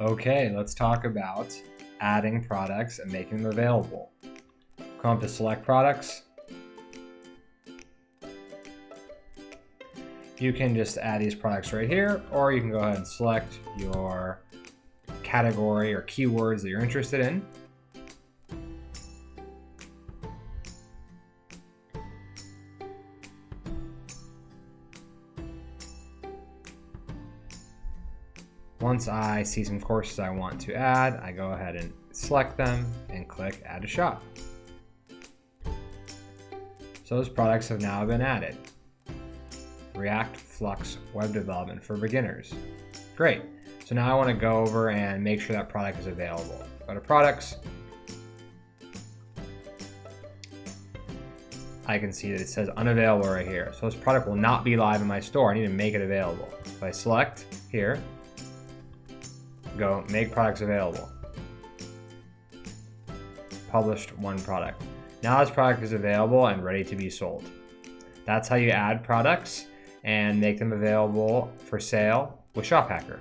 Okay, let's talk about adding products and making them available. Come up to select products. You can just add these products right here, or you can go ahead and select your category or keywords that you're interested in. Once I see some courses I want to add, I go ahead and select them and click Add to Shop. So those products have now been added. React Flux web development for beginners. Great. So now I want to go over and make sure that product is available. Go to products. I can see that it says unavailable right here. So this product will not be live in my store. I need to make it available. So I select here, go make products available. Published one product. Now this product is available and ready to be sold. That's how you add products and make them available for sale with ShopHacker.